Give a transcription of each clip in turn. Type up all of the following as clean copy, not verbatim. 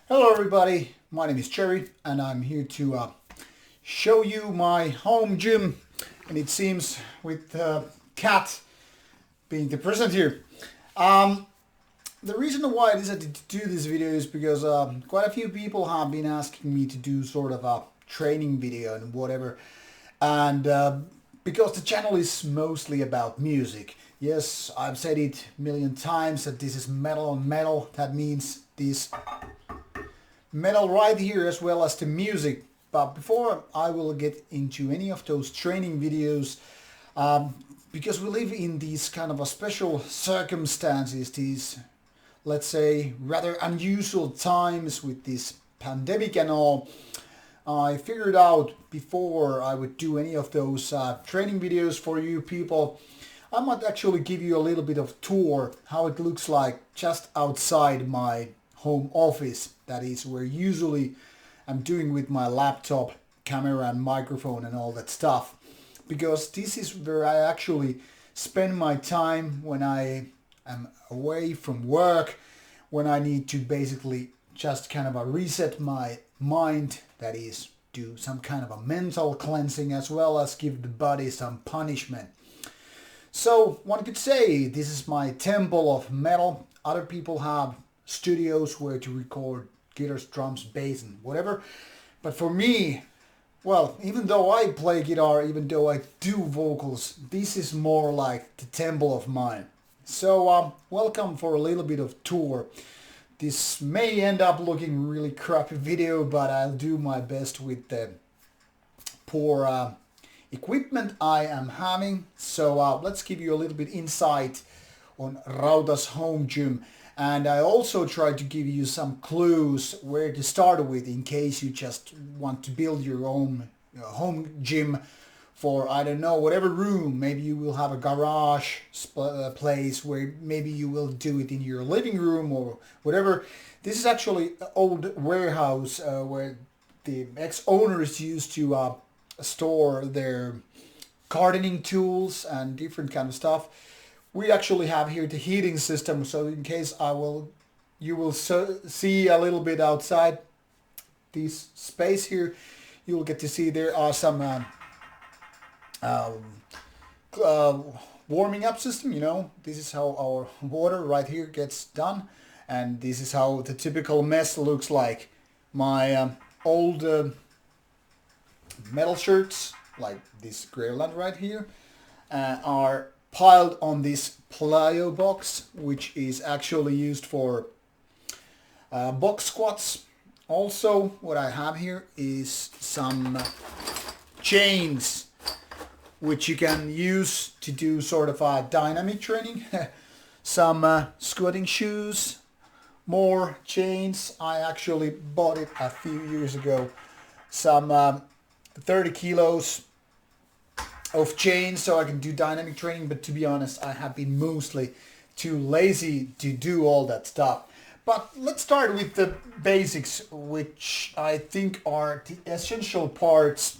Hello everybody, my name is Jerry and I'm here to show you my home gym, and it seems with Cat being the present here. Um, the reason why I decided to do this video is because quite a few people have been asking me to do sort of a training video and whatever, and because the channel is mostly about music. Yes, I've said it a million times that this is metal on metal. That means this metal right here as well as the music. But before I will get into any of those training videos, because we live in these kind of a special circumstances, these, let's say, rather unusual times with this pandemic and all, I figured out before I would do any of those training videos for you people, I might actually give you a little bit of tour how it looks like just outside my home office. That is where usually I'm doing with my laptop, camera and microphone and all that stuff. Because this is where I actually spend my time when I am away from work, when I need to basically just kind of reset my mind, that is do some kind of a mental cleansing as well as give the body some punishment. So one could say this is my temple of metal. Other people have studios where to record guitars, drums, bass and whatever. But for me, well, even though I play guitar, even though I do vocals, this is more like the temple of mine. So welcome for a little bit of tour. This may end up looking really crappy video, but I'll do my best with the poor equipment I am having. So let's give you a little bit insight on Rauta's home gym. And I also try to give you some clues where to start with in case you just want to build your own home gym for, I don't know, whatever room. Maybe you will have a garage place where maybe you will do it in your living room or whatever. This is actually an old warehouse where the ex-owners used to store their gardening tools and different kind of stuff. We actually have here the heating system, so in case you will see a little bit outside this space here, you will get to see there are some warming up system. You know, this is how our water right here gets done, and this is how the typical mess looks like. My old metal shirts, like this Greyland right here, are piled on this plyo box, which is actually used for box squats. Also, what I have here is some chains, which you can use to do sort of a dynamic training. Some squatting shoes, more chains. I actually bought it a few years ago. Some 30 kilos of chains so I can do dynamic training, but to be honest, I have been mostly too lazy to do all that stuff. But let's start with the basics, which I think are the essential parts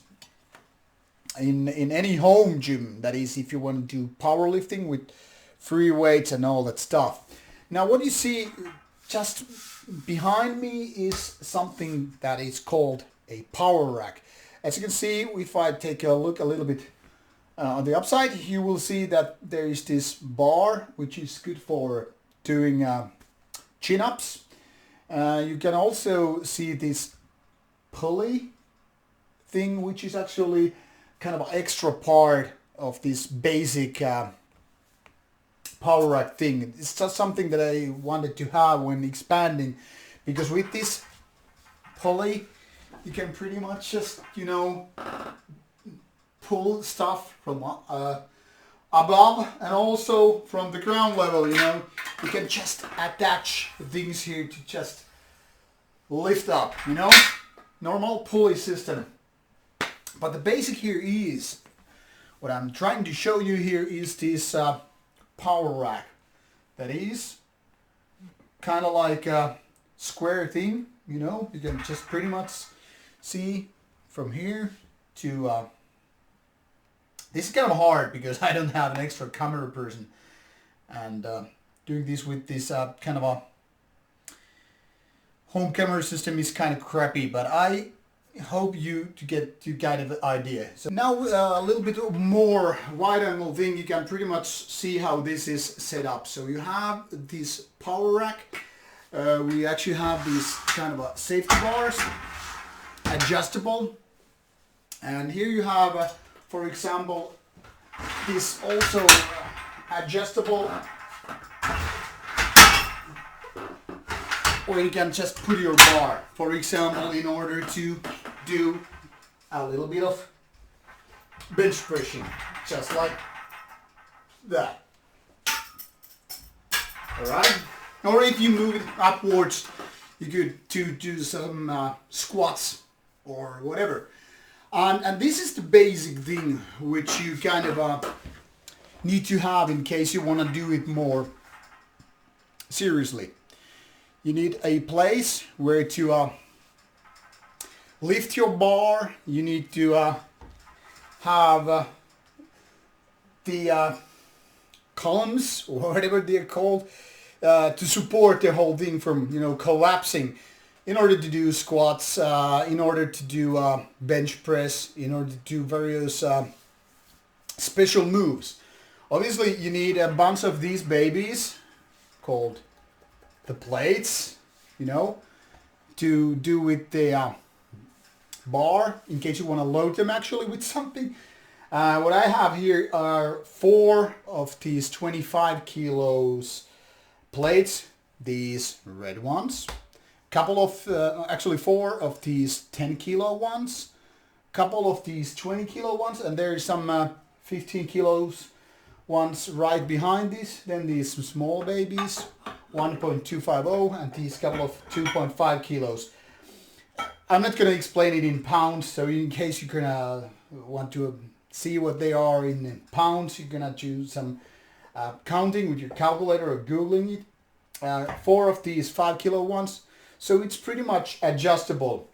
in any home gym. That is, if you want to do powerlifting with free weights and all that stuff. Now what you see just behind me is something that is called a power rack. As you can see, if I take a look a little bit on the upside, you will see that there is this bar, which is good for doing chin-ups. You can also see this pulley thing, which is actually kind of an extra part of this basic power rack thing. It's just something that I wanted to have when expanding, because with this pulley, you can pretty much just, you know, pull stuff from above and also from the ground level. You know, you can just attach things here to just lift up, you know, normal pulley system. But the basic here is, what I'm trying to show you here is this power rack. That is kind of like a square thing, you know, you can just pretty much see from here to this is kind of hard because I don't have an extra camera person, and doing this with this kind of a home camera system is kind of crappy, but I hope you to get you kind of an idea. So now a little bit more wide angle thing, you can pretty much see how this is set up. So you have this power rack. We actually have these kind of safety bars, adjustable, and here you have, for example, this also adjustable, or you can just put your bar, for example, in order to do a little bit of bench pressing, just like that. Alright? Or if you move it upwards, you could do some squats or whatever. And this is the basic thing which you kind of need to have in case you want to do it more seriously. You need a place where to lift your bar. You need to have the columns, or whatever they're called, to support the whole thing from, you know, collapsing, in order to do squats, in order to do bench press, in order to do various special moves. Obviously you need a bunch of these babies called the plates, you know, to do with the bar, in case you want to load them actually with something. What I have here are 4 of these 25 kilos plates, these red ones, couple of actually 4 of these 10 kilo ones, couple of these 20 kilo ones, and there is some 15 kilos ones right behind this. Then these small babies, 1.250, and these couple of 2.5 kilos. I'm not going to explain it in pounds, so in case you're gonna want to see what they are in pounds, you're gonna do some counting with your calculator or googling it. 4 of these 5 kilo ones, so it's pretty much adjustable.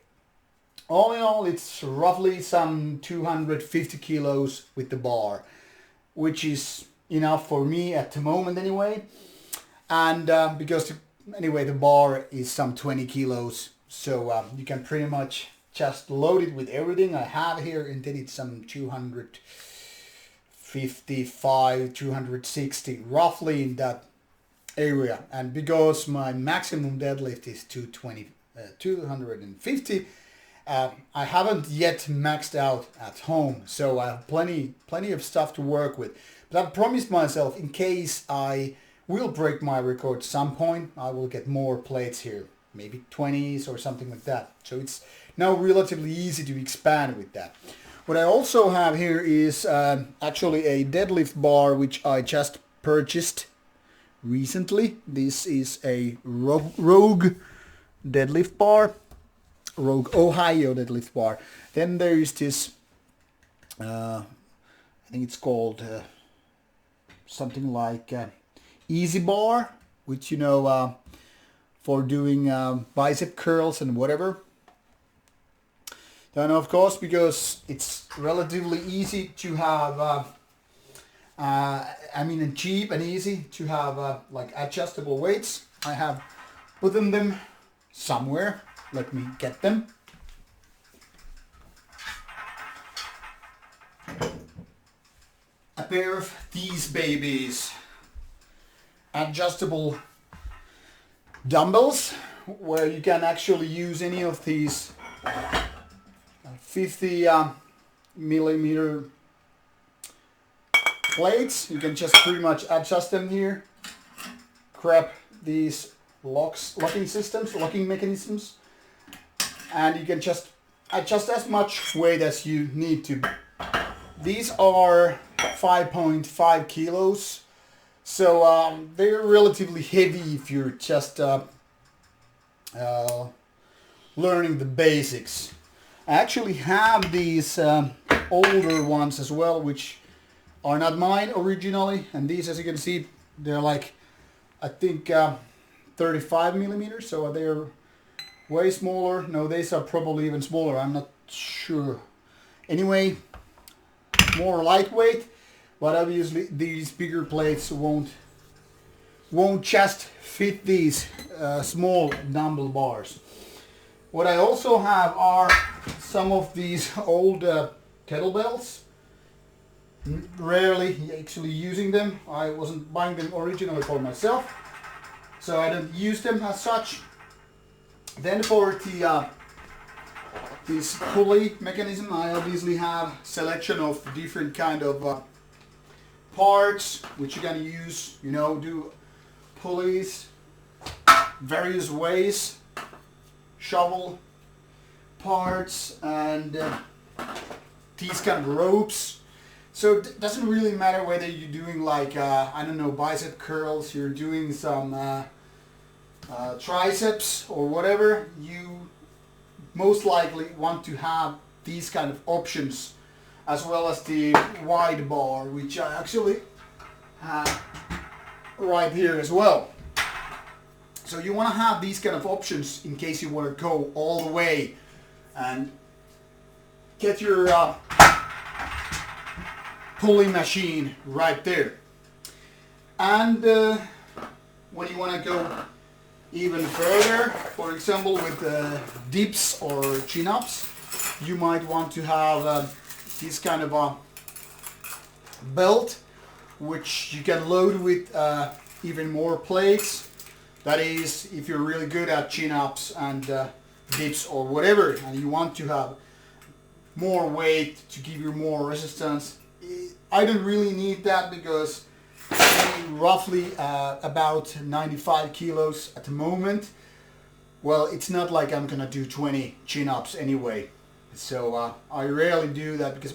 All in all, it's roughly some 250 kilos with the bar, which is enough for me at the moment anyway. And because anyway the bar is some 20 kilos, so you can pretty much just load it with everything I have here, and then it's some 255, 260, roughly in that area. And because my maximum deadlift is 250, I haven't yet maxed out at home, so I have plenty of stuff to work with. But I've promised myself, in case I will break my record at some point, I will get more plates here, maybe 20s or something like that. So it's now relatively easy to expand with that. What I also have here is actually a deadlift bar, which I just purchased recently. This is a Rogue deadlift bar, Rogue Ohio deadlift bar. Then there is this, I think it's called something like Easy Bar, which, you know, for doing bicep curls and whatever. Then of course, because it's relatively easy to have, I mean, and cheap and easy to have like adjustable weights, I have put them somewhere. Let me get them. A pair of these babies, adjustable dumbbells, where you can actually use any of these 50 millimeter plates. You can just pretty much adjust them here, grab these locking mechanisms, and you can just adjust as much weight as you need to. These are 5.5 kilos, so they're relatively heavy if you're just learning the basics. I actually have these older ones as well, which are not mine originally, and these, as you can see, they're like, I think 35 millimeters, so they're way smaller. No, these are probably even smaller, I'm not sure. Anyway, more lightweight, but obviously these bigger plates won't won't just fit these small dumbbell bars. What I also have are some of these old kettlebells. Rarely actually using them. I wasn't buying them originally for myself, so I don't use them as such. Then for the this pulley mechanism, I obviously have selection of different kind of parts which you can use, you know, do pulleys various ways, shovel parts, and these kind of ropes. So it doesn't really matter whether you're doing like, I don't know, bicep curls, you're doing some triceps or whatever, you most likely want to have these kind of options, as well as the wide bar, which I actually have right here as well. So you want to have these kind of options in case you want to go all the way and get your pulley machine right there. And when you want to go even further, for example with dips or chin-ups, you might want to have this kind of a belt which you can load with even more plates. That is, if you're really good at chin-ups and dips or whatever, and you want to have more weight to give you more resistance. I don't really need that because I'm roughly about 95 kilos at the moment. Well, it's not like I'm gonna do 20 chin-ups anyway, so I rarely do that because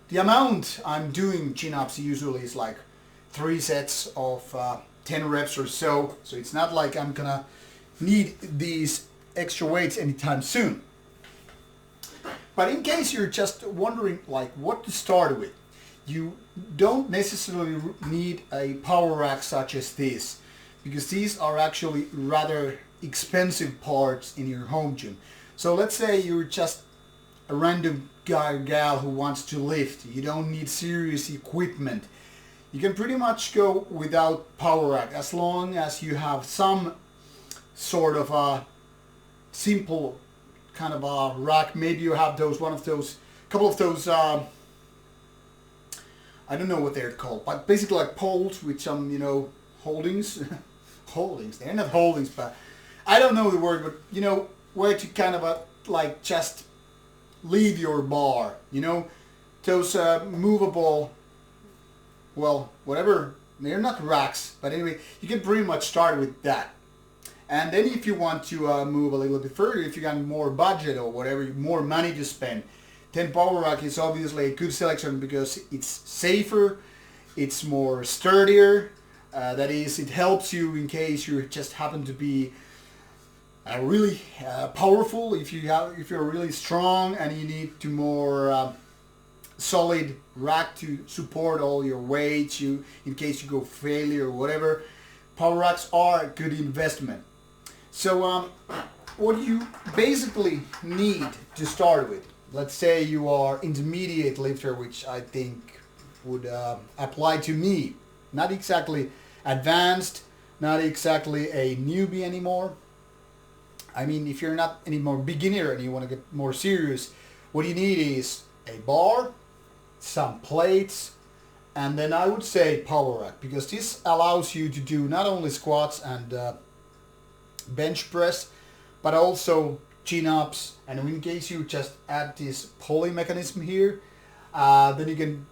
the amount I'm doing chin-ups usually is like 3 sets of 10 reps or so. So it's not like I'm gonna need these extra weights anytime soon. But in case you're just wondering like what to start with, you don't necessarily need a power rack such as this, because these are actually rather expensive parts in your home gym. So let's say you're just a random guy or gal who wants to lift. You don't need serious equipment. You can pretty much go without power rack as long as you have some sort of a simple kind of a rack. Maybe you have couple of those I don't know what they're called, but basically like poles with some, you know, holdings. Holdings, they're not holdings, but I don't know the word, but you know, where to kind of like just leave your bar, you know, those movable, well, whatever, they're not racks, but anyway, you can pretty much start with that. And then if you want to move a little bit further, if you got more budget or whatever, more money to spend, then power rack is obviously a good selection because it's safer, it's more sturdier. That is, it helps you in case you just happen to be really powerful. If you're really strong and you need to more solid rack to support all your weights, in case you go failure or whatever, power racks are a good investment. So what you basically need to start with, let's say you are intermediate lifter, which I think would apply to me, not exactly advanced, not exactly a newbie anymore. I mean, if you're not anymore beginner and you want to get more serious, what you need is a bar, some plates, and then I would say power rack, because this allows you to do not only squats and bench press, but also chin-ups. And in case you just add this pulley mechanism here, then you can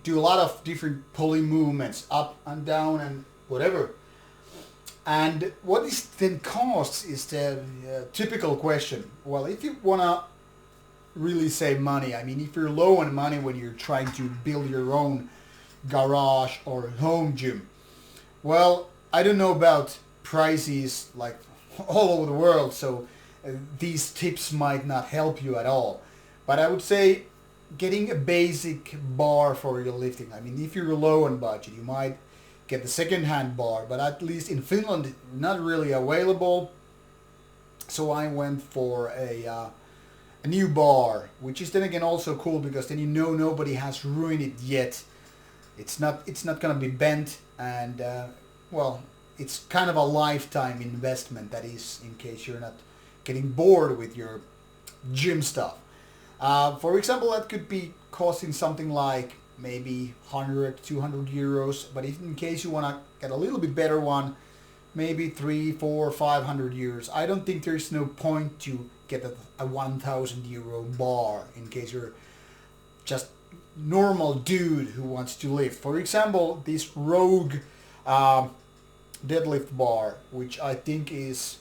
do a lot of different pulley movements, up and down and whatever. And what this then costs is the typical question. Well, if you want to really save money, I mean, if you're low on money when you're trying to build your own garage or home gym, well, I don't know about prices like all over the world, so these tips might not help you at all. But I would say getting a basic bar for your lifting. I mean, if you're low on budget, you might get the second-hand bar, but at least in Finland, not really available. So I went for a new bar, which is then again also cool because then you know nobody has ruined it yet. It's not gonna be bent, and well, it's kind of a lifetime investment. That is, in case you're not getting bored with your gym stuff. For example, that could be costing something like maybe 100, 200 euros. But if in case you want to get a little bit better one, maybe 3, 4, 500 euros. I don't think there's no point to get a 1,000 euro bar in case you're just normal dude who wants to lift. For example, this Rogue deadlift bar, which I think is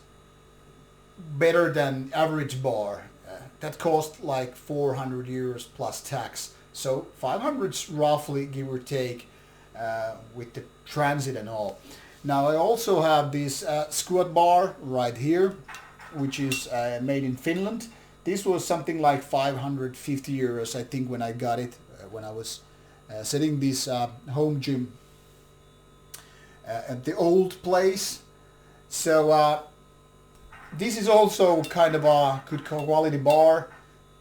better than average bar, that cost like 400 euros plus tax. So 500 roughly, give or take, with the transit and all. Now I also have this squat bar right here, which is made in Finland. This was something like 550 euros, I think, when I got it, when I was setting this home gym at the old place. So this is also kind of a good quality bar,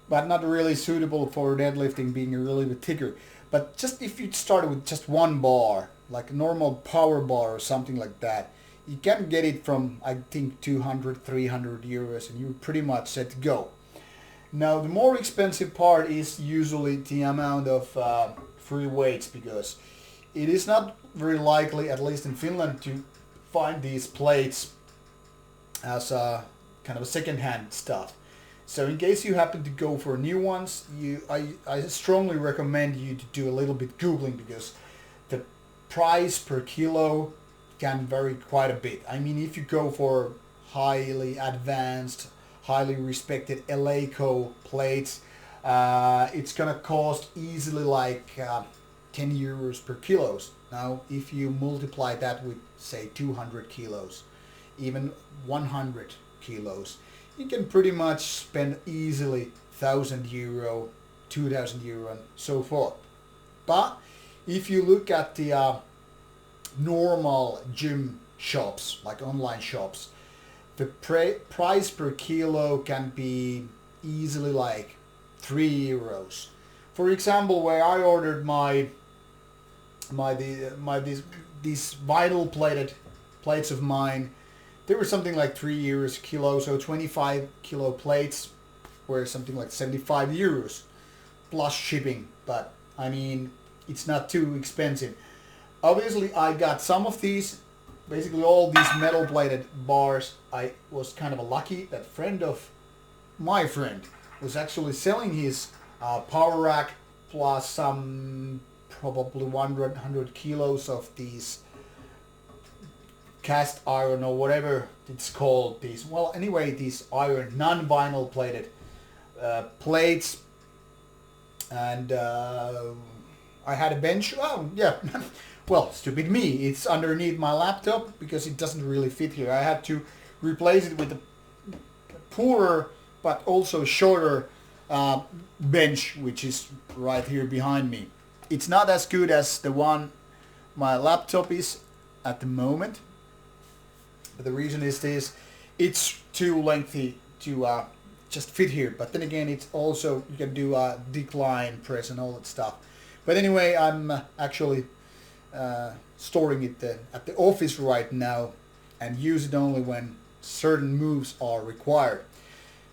but not really suitable for deadlifting, being a really bit thicker. But just if you started with just one bar, like a normal power bar or something like that, you can get it from, I think, 200, 300 euros, and you're pretty much set to go. Now the more expensive part is usually the amount of free weights, because it is not very likely, at least in Finland, to find these plates as a kind of a second-hand stuff. So in case you happen to go for new ones, I strongly recommend you to do a little bit Googling, because the price per kilo can vary quite a bit. I mean, if you go for highly advanced, highly respected Eleiko plates, it's gonna cost easily like 10 euros per kilos. Now, if you multiply that with, say, 200 kilos, even 100 kilos, you can pretty much spend easily 1,000 euro, 2,000 euro, and so forth. But if you look at the normal gym shops, like online shops, the price per kilo can be easily like 3 euros. For example, where I ordered these vinyl plated plates of mine, they were something like 3 euros a kilo, so 25 kilo plates were something like 75 euros plus shipping. But I mean, it's not too expensive. Obviously, I got some of these, basically all these metal plated bars. I was kind of lucky that friend of my friend was actually selling his power rack plus some probably 100 kilos of these cast iron or whatever it's called. These, well, anyway, these iron non-vinyl plated plates, and I had a bench. Oh yeah. Well, stupid me, it's underneath my laptop because it doesn't really fit here. I had to replace it with a poorer but also shorter bench, which is right here behind me. It's not as good as the one my laptop is at the moment, but the reason is this: it's too lengthy to just fit here. But then again, it's also, you can do a decline press and all that stuff. But anyway, I'm actually storing it at the office right now and use it only when certain moves are required.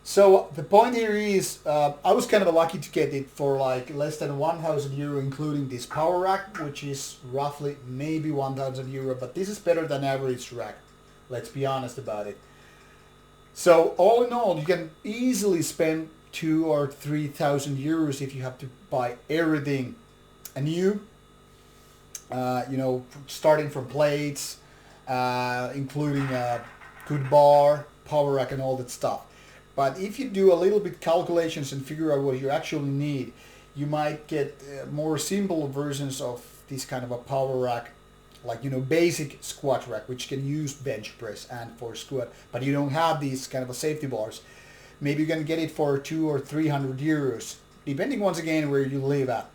So the point here is, I was kind of lucky to get it for like less than 1,000 euro, including this power rack, which is roughly maybe 1,000 euro, but this is better than average rack. Let's be honest about it. So all in all, you can easily spend 2,000 or 3,000 euros if you have to buy everything anew. You know, starting from plates, including a good bar, power rack, and all that stuff. But if you do a little bit calculations and figure out what you actually need, you might get more simple versions of this kind of a power rack, like, you know, basic squat rack, which can use bench press and for squat, but you don't have these kind of a safety bars. Maybe you can get it for 200 or 300 euros, depending once again where you live at.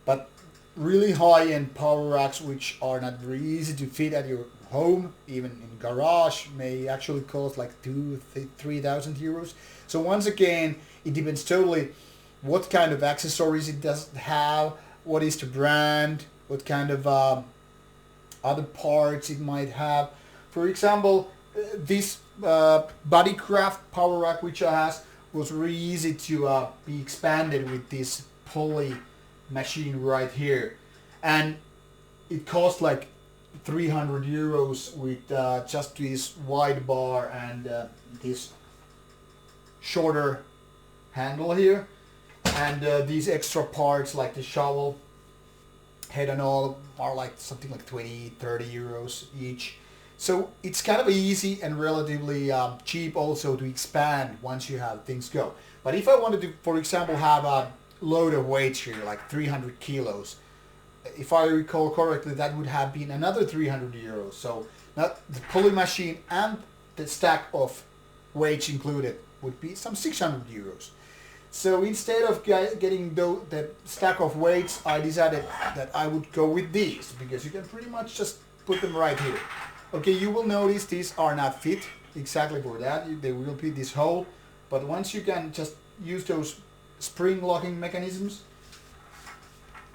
But really high-end power racks, which are not very easy to fit at your home, even in garage, may actually cost like 2,000-3,000 euros. So once again, it depends totally what kind of accessories it does have, what is the brand, what kind of other parts it might have. For example, this Bodycraft power rack which I has was really easy to be expanded with this pulley machine right here, and it cost like 300 euros with just this wide bar and this shorter handle here, and these extra parts like the shovel head and all are like something like 20-30 euros each. So it's kind of easy and relatively cheap also to expand once you have things go. But if I wanted to, for example, have a load of weights here, like 300 kilos, if I recall correctly, that would have been another 300 euros. So not the pulley machine and the stack of weights included would be some 600 euros. So instead of getting the stack of weights, I decided that I would go with these, because you can pretty much just put them right here. Okay, you will notice these are not fit exactly for that. They will fit this hole, but once you can just use those spring locking mechanisms,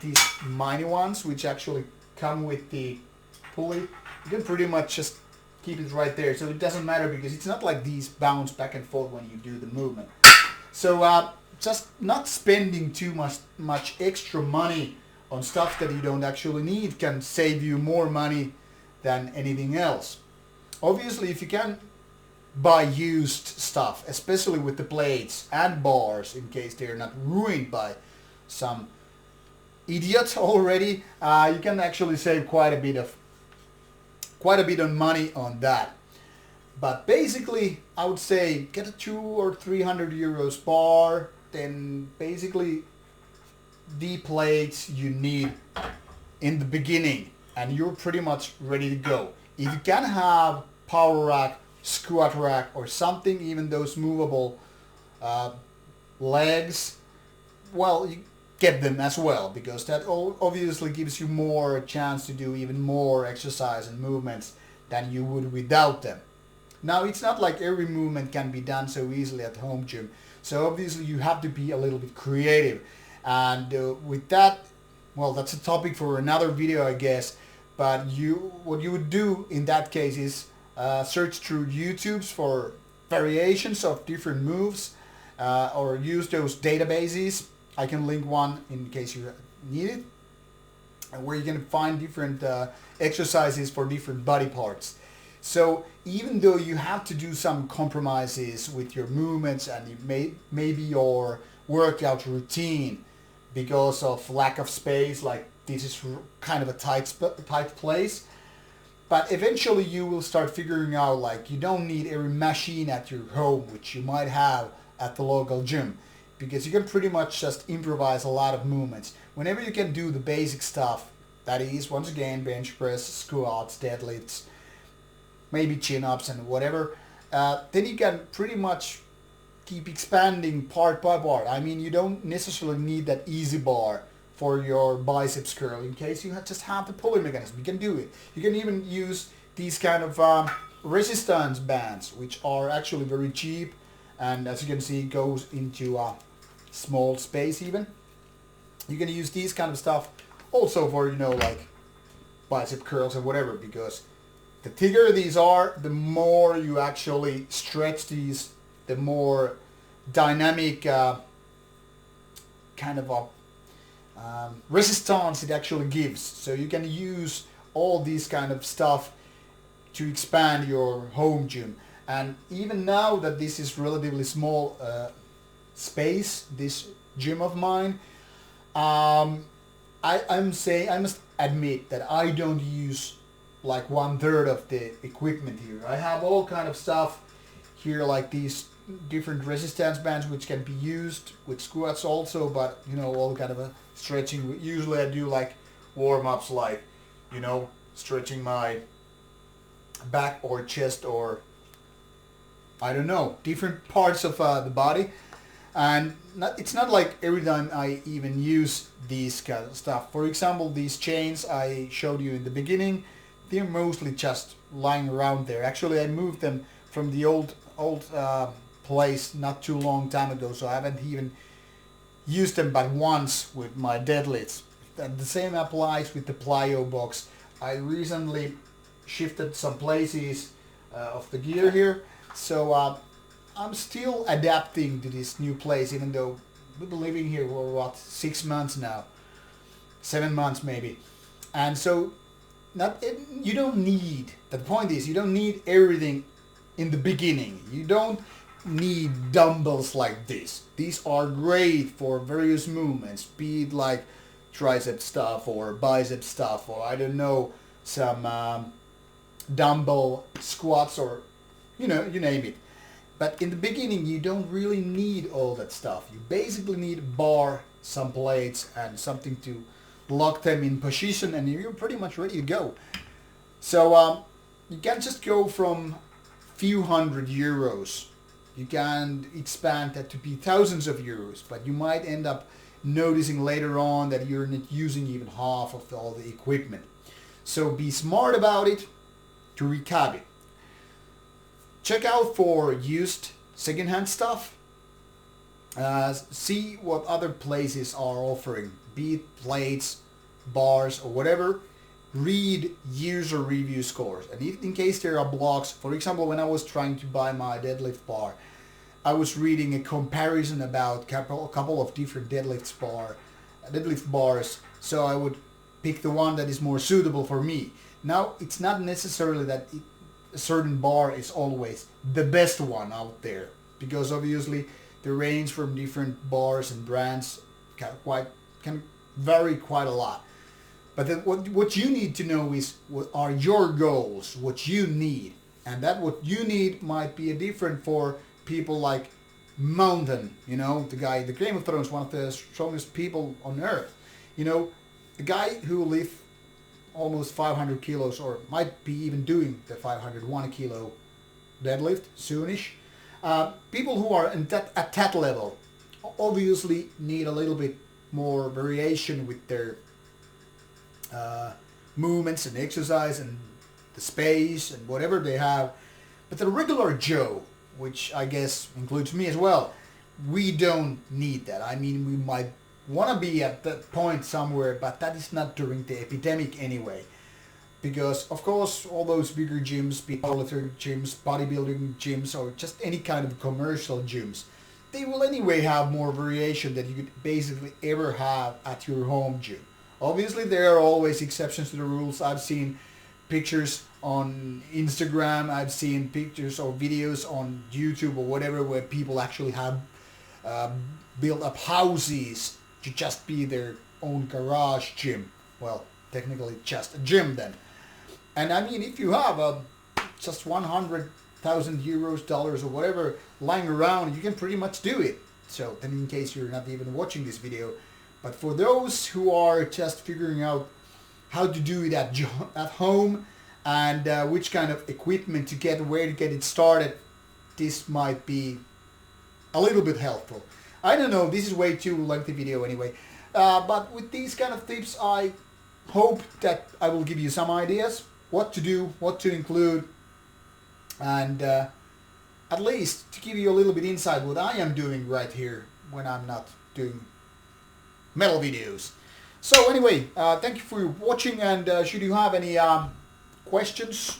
these mini ones which actually come with the pulley, you can pretty much just keep it right there. So it doesn't matter, because it's not like these bounce back and forth when you do the movement. So just not spending too much extra money on stuff that you don't actually need can save you more money than anything else. Obviously, if you can buy used stuff, especially with the blades and bars, in case they're not ruined by some idiot already, you can actually save quite a bit of money on that. But basically, I would say get a 200 or 300 euros bar, then basically the plates you need in the beginning, and you're pretty much ready to go. If you can have power rack, squat rack, or something, even those movable legs, well, you get them as well, because that obviously gives you more chance to do even more exercise and movements than you would without them. Now, it's not like every movement can be done so easily at home gym, so obviously you have to be a little bit creative, and with that, well, that's a topic for another video, I guess. But what you would do in that case is search through YouTubes for variations of different moves, or use those databases. I can link one in case you need it, where you can find different exercises for different body parts. So even though you have to do some compromises with your movements and maybe your workout routine because of lack of space, like this is kind of a tight place, but eventually you will start figuring out like you don't need every machine at your home, which you might have at the local gym, because you can pretty much just improvise a lot of movements. Whenever you can do the basic stuff, that is, once again, bench press, squats, deadlifts, maybe chin-ups and whatever, then you can pretty much keep expanding part by part. I mean, you don't necessarily need that easy bar for your biceps curl. In case you just have the pulley mechanism, you can do it. You can even use these kind of resistance bands, which are actually very cheap, and as you can see, it goes into a small space even. You can use these kind of stuff also for, you know, like bicep curls or whatever, because the thicker these are, the more you actually stretch these, the more dynamic kind of a resistance it actually gives. So you can use all these kind of stuff to expand your home gym. And even now that this is relatively small space, this gym of mine, I must admit that I don't use like 1/3 of the equipment here. I have all kind of stuff here, like these different resistance bands which can be used with squats also, but you know, all kind of a stretching. Usually I do like warm-ups, like, you know, stretching my back or chest, or I don't know, different parts of the body. And it's not like every time I even use these kind of stuff. For example, these chains I showed you in the beginning, they're mostly just lying around there. Actually, I moved them from the old place not too long time ago, so I haven't even used them but once with my deadlifts. And the same applies with the plyo box. I recently shifted some places of the gear here, so I'm still adapting to this new place, even though we've been living here for what, 6 months now, 7 months maybe. And so you don't need, the point is, you don't need everything in the beginning. You don't need dumbbells like this. These are great for various movements, be it like tricep stuff or bicep stuff, or I don't know, some dumbbell squats, or you name it. But in the beginning you don't really need all that stuff. You basically need a bar, some plates, and something to lock them in position, and you're pretty much ready to go. So you can just go from few €100. You can expand that to be thousands of euros, but you might end up noticing later on that you're not using even half of all the equipment. So be smart about it. To recap it, check out for used secondhand stuff. See what other places are offering, be it plates, bars, or whatever. Read user review scores, and if, in case there are blogs, for example, when I was trying to buy my deadlift bar, I was reading a comparison about a couple of different deadlift bars, so I would pick the one that is more suitable for me. Now, it's not necessarily that a certain bar is always the best one out there, because obviously the range from different bars and brands can vary quite a lot. But then what you need to know is what are your goals, what you need. And that what you need might be different for people like Mountain, the guy, the Game of Thrones, one of the strongest people on earth. The guy who lifts almost 500 kilos, or might be even doing the 501 kilo deadlift soonish. People who are at that level obviously need a little bit more variation with their movements and exercise and the space and whatever they have. But the regular Joe, which I guess includes me as well, we don't need that. I mean, we might want to be at that point somewhere, but that is not during the epidemic anyway. Because of course all those bigger gyms, powerlifting gyms, bodybuilding gyms, or just any kind of commercial gyms, they will anyway have more variation than you could basically ever have at your home gym. Obviously there are always exceptions to the rules. I've seen pictures on Instagram, I've seen pictures or videos on YouTube or whatever where people actually have built up houses to just be their own garage gym. Well, technically just a gym then. And I mean, if you have just 100,000 euros, dollars, or whatever lying around, you can pretty much do it. So then, in case you're not even watching this video, but for those who are just figuring out how to do it at home and which kind of equipment to get, where to get it started, this might be a little bit helpful. I don't know, this is way too lengthy video anyway. But with these kind of tips, I hope that I will give you some ideas, what to do, what to include, and at least to give you a little bit insight what I am doing right here when I'm not doing metal videos. So anyway, thank you for watching, and should you have any questions,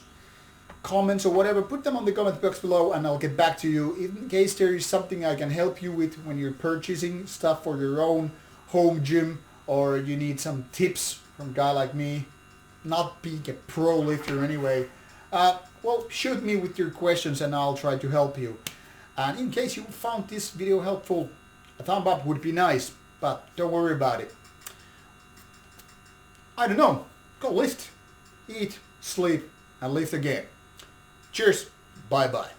comments, or whatever, put them on the comment box below and I'll get back to you in case there is something I can help you with when you're purchasing stuff for your own home gym, or you need some tips from a guy like me, not being a pro lifter anyway. Well, shoot me with your questions and I'll try to help you. And in case you found this video helpful, a thumb up would be nice, but don't worry about it. I don't know, go lift, eat, sleep, and lift again. Cheers, bye bye.